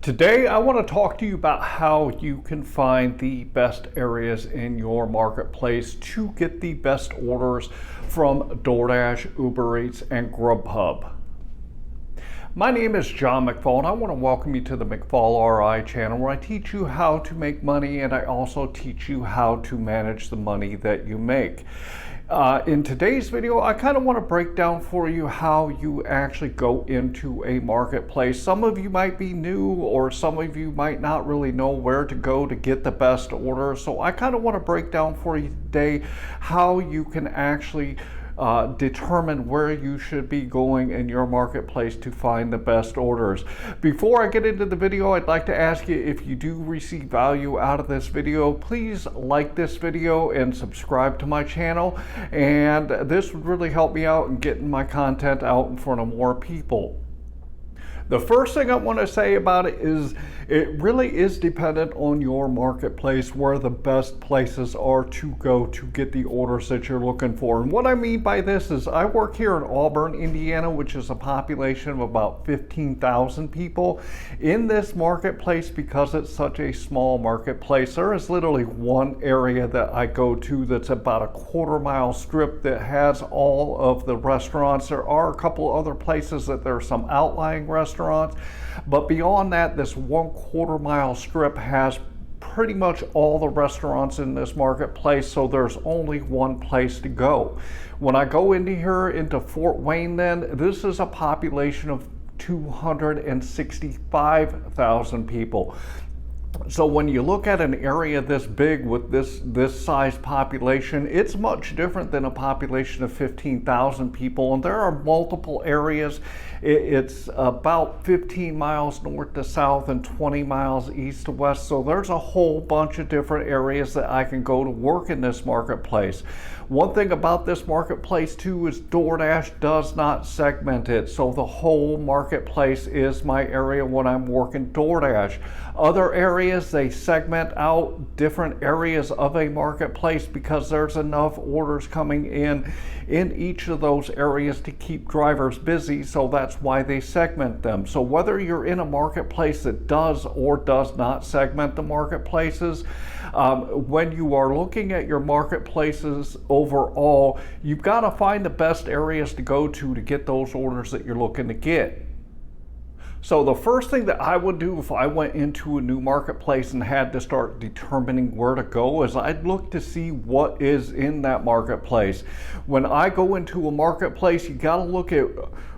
Today, I want to talk to you about how you can find the best areas in your marketplace to get the best orders from DoorDash, Uber Eats, and GrubHub. My name is John McFall, and I want to welcome you to the McFallRI channel, where I teach you how to make money, and I also teach you how to manage the money that you make. In today's video, I kind of want to break down for you how you actually go into a marketplace. Some of you might be new, or some of you might not really know where to go to get the best orders. So I kind of want to break down for you today how you can actually determine where you should be going in your marketplace to find the best orders. Before I get into the video, I'd like to ask you, if you do receive value out of this video, please like this video and subscribe to my channel, and this would really help me out in getting my content out in front of more people. The first thing I want to say about it is it really is dependent on your marketplace where the best places are to go to get the orders that you're looking for. And what I mean by this is I work here in Auburn, Indiana, which is a population of about 15,000 people. In this marketplace, because it's such a small marketplace, there is literally one area that I go to that's about a quarter-mile strip that has all of the restaurants. There are a couple other places that there are some outlying restaurants, but beyond that, this 1/4 mile strip has pretty much all the restaurants in this marketplace, so there's only one place to go. When I go into here, into Fort Wayne, then this is a population of 265,000 people. So when you look at an area this big with this size population, it's much different than a population of 15,000 people. And there are multiple areas. It's about 15 miles north to south and 20 miles east to west. So there's a whole bunch of different areas that I can go to work in this marketplace. One thing about this marketplace too is DoorDash does not segment it. So the whole marketplace is my area when I'm working DoorDash. Other areas, they segment out different areas of a marketplace because there's enough orders coming in each of those areas to keep drivers busy, so that's why they segment them. So whether you're in a marketplace that does or does not segment the marketplaces, when you are looking at your marketplaces overall, you've got to find the best areas to go to get those orders that you're looking to get. So the first thing that I would do if I went into a new marketplace and had to start determining where to go is I'd look to see what is in that marketplace. When I go into a marketplace, you got to look at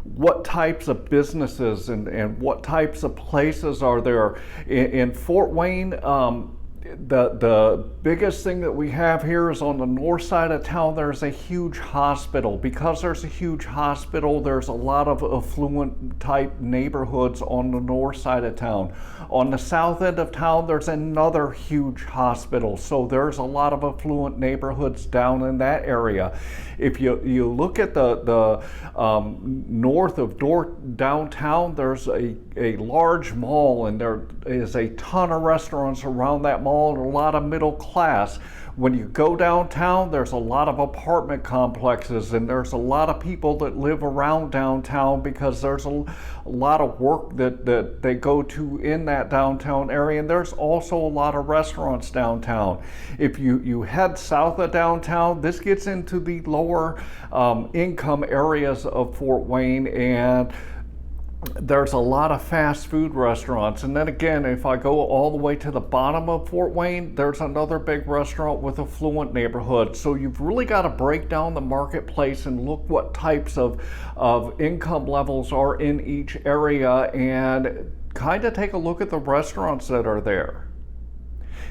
what types of businesses and what types of places are there. In Fort Wayne, the biggest thing that we have here is on the north side of town, there's a huge hospital. Because there's a huge hospital, there's a lot of affluent type neighborhoods on the north side of town. On the south end of town, there's another huge hospital. So there's a lot of affluent neighborhoods down in that area. If you look at the north of downtown, there's a large mall, and there is a ton of restaurants around that mall and a lot of middle class. When you go downtown, there's a lot of apartment complexes, and there's a lot of people that live around downtown because there's a lot of work that they go to in that downtown area, and there's also a lot of restaurants downtown. If you head south of downtown, this gets into the lower income areas of Fort Wayne, and there's a lot of fast food restaurants. And then again, if I go all the way to the bottom of Fort Wayne, there's another big restaurant with affluent neighborhood. So you've really got to break down the marketplace and look what types of income levels are in each area, and kind of take a look at the restaurants that are there.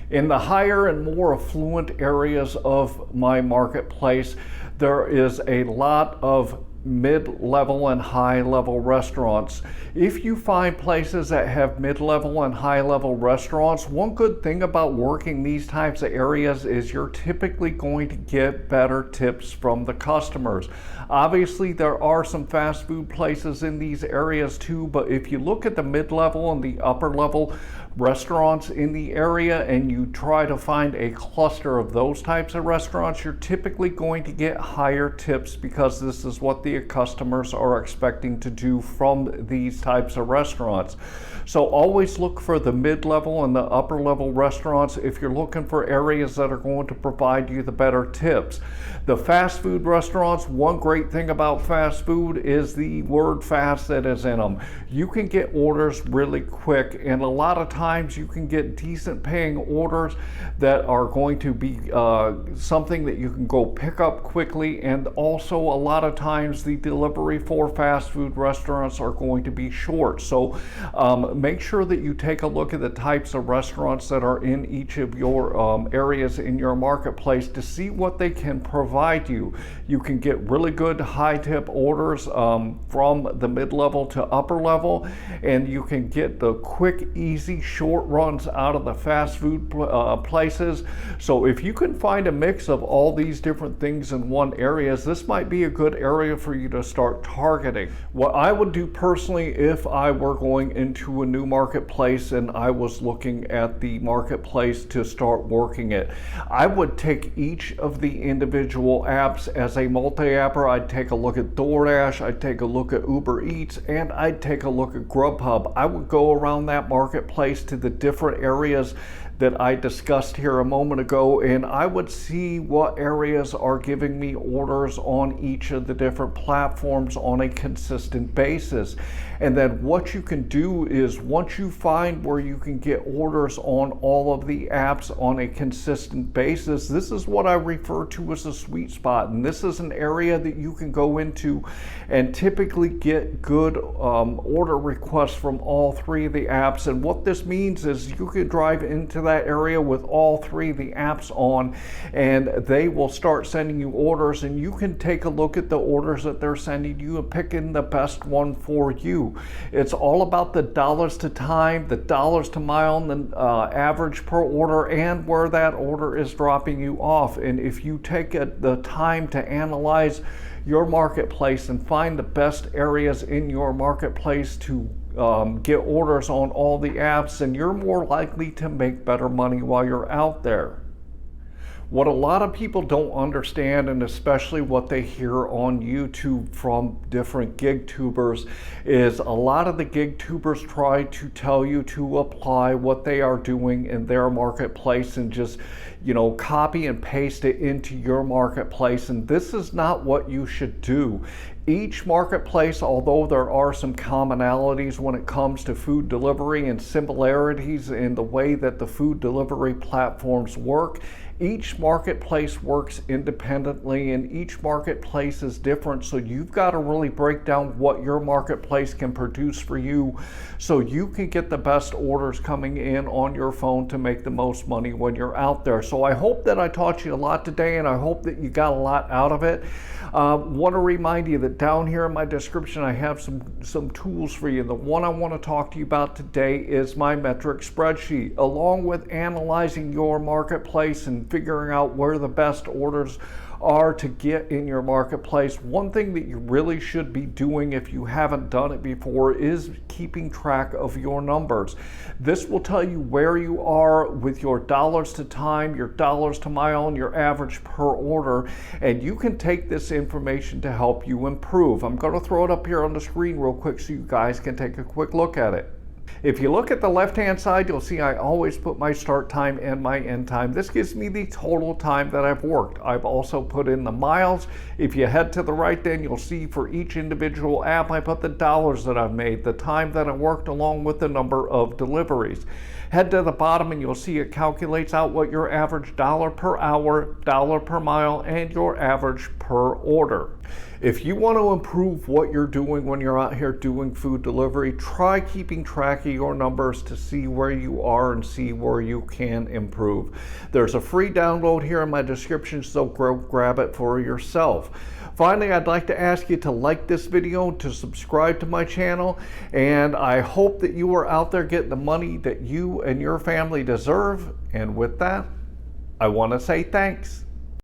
In the higher and more affluent areas of my marketplace, there is a lot of mid-level and high-level restaurants. If you find places that have mid-level and high-level restaurants, one good thing about working these types of areas is you're typically going to get better tips from the customers. Obviously, there are some fast food places in these areas too, but if you look at the mid-level and the upper-level restaurants in the area and you try to find a cluster of those types of restaurants, you're typically going to get higher tips because this is what the immediate customers are expecting to do from these types of restaurants. So always look for the mid-level and the upper-level restaurants if you're looking for areas that are going to provide you the better tips. The fast food restaurants, one great thing about fast food is the word fast that is in them. You can get orders really quick, and a lot of times you can get decent paying orders that are going to be something that you can go pick up quickly, and also a lot of times the delivery for fast food restaurants are going to be short. So make sure that you take a look at the types of restaurants that are in each of your areas in your marketplace to see what they can provide you. You can get really good high tip orders from the mid-level to upper level, and you can get the quick, easy, short runs out of the fast food places. So if you can find a mix of all these different things in one area, this might be a good area for you to start targeting. What I would do personally if I were going into a new marketplace and I was looking at the marketplace to start working it, I would take each of the individual apps as a multi-apper. I'd take a look at DoorDash, I'd take a look at Uber Eats, and I'd take a look at GrubHub. I would go around that marketplace to the different areas that I discussed here a moment ago, and I would see what areas are giving me orders on each of the different platforms on a consistent basis. And then what you can do is, once you find where you can get orders on all of the apps on a consistent basis, this is what I refer to as a sweet spot. And this is an area that you can go into and typically get good order requests from all three of the apps. And what this means is you can drive into that area with all three of the apps on, and they will start sending you orders, and you can take a look at the orders that they're sending you and pick in the best one for you. It's all about the dollars to time, the dollars to mile, and the average per order, and where that order is dropping you off. And if you take the time to analyze your marketplace and find the best areas in your marketplace to get orders on all the apps, and you're more likely to make better money while you're out there. What a lot of people don't understand, and especially what they hear on YouTube from different gig tubers, is a lot of the gig tubers try to tell you to apply what they are doing in their marketplace and just, copy and paste it into your marketplace. And this is not what you should do. Each marketplace, although there are some commonalities when it comes to food delivery and similarities in the way that the food delivery platforms work, each marketplace works independently, and each marketplace is different. So you've got to really break down what your marketplace can produce for you so you can get the best orders coming in on your phone to make the most money when you're out there. So I hope that I taught you a lot today, and I hope that you got a lot out of it. Want to remind you that down here in my description I have some tools for you. The one I want to talk to you about today is my metric spreadsheet, along with analyzing your marketplace and figuring out where the best orders are to get in your marketplace. One thing that you really should be doing if you haven't done it before is keeping track of your numbers. This will tell you where you are with your dollars to time, your dollars to mile, and your average per order, and you can take this information to help you improve. I'm going to throw it up here on the screen real quick so you guys can take a quick look at it. If you look at the left-hand side, you'll see I always put my start time and my end time. This gives me the total time that I've worked. I've also put in the miles. If you head to the right, then you'll see for each individual app, I put the dollars that I've made, the time that I worked, along with the number of deliveries. Head to the bottom and you'll see it calculates out what your average dollar per hour, dollar per mile, and your average per order. If you want to improve what you're doing when you're out here doing food delivery, try keeping track of your numbers to see where you are and see where you can improve. There's a free download here in my description, so grab it for yourself. Finally, I'd like to ask you to like this video, to subscribe to my channel, and I hope that you are out there getting the money that you and your family deserve. And with that, I want to say thanks.